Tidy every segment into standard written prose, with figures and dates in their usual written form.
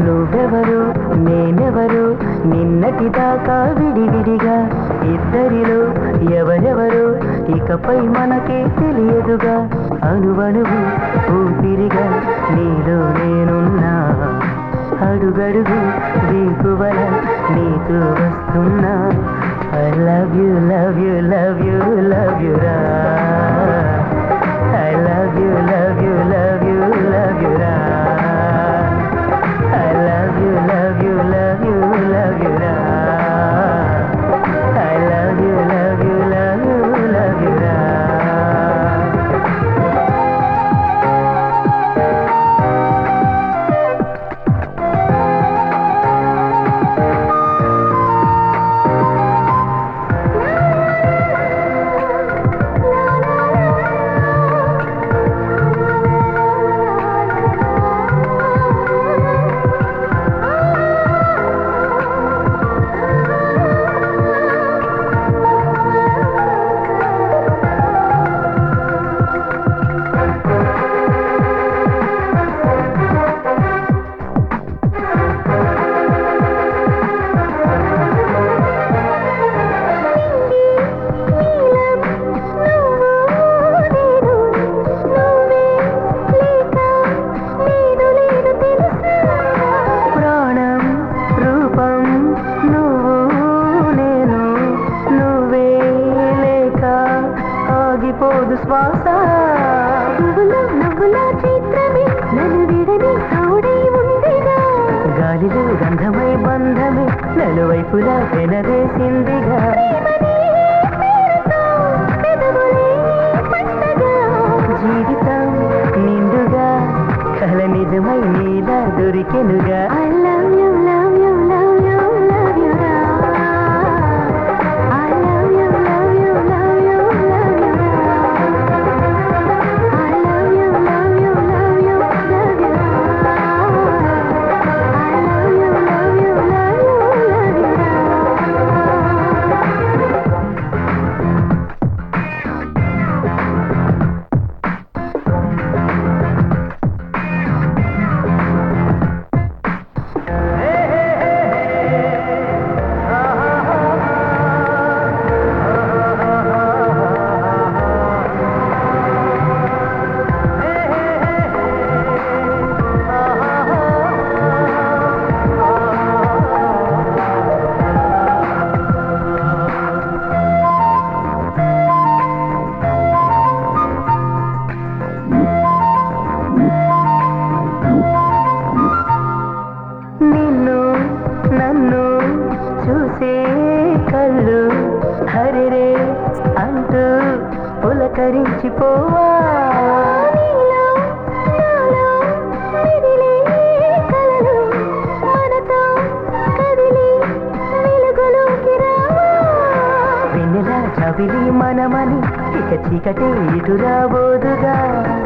నువ్వెవరు నేనెవరు నిన్నటి దాకా విడివిడిగా ఇద్దరిలో ఎవరెవరు ఇకపై మనకే తెలియదుగా అణువణువు ఊపిరిగా నీలో నేనున్నా అడుగడుగు వీకువల నీతో వస్తున్నా I love you, love you, love you, love you రా I love you, love you, love you, love you రా I love you, love you, love you, love you రా I love you, love you, love you, love you రా ఆగిపోదు శ్వాస నవ్వుల చిత్రమే నన్ను విడని తోడై ఉందిగా గాలిలో గంధమై బంధమే నలువైపులా వెనవేసిందిగా జీవితం నిండుగా కల నిజమై నీలా దొరికెనుగా I love you, love you, love you, love you రా I love you, love you, love you, love you రా I love you, love you, love you, love you రా I love you, love you, love you, love you రా చూసే కళ్ళు హరిరే అంటూ పులకరించిపోవా వెన్నెలా చవిలి మనమని ఇక చీకటే ఇటు రాబోదుగా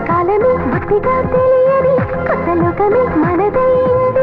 కాలమే బుద్ధిగా తెలియని కొత్త లోకమే మనదైంది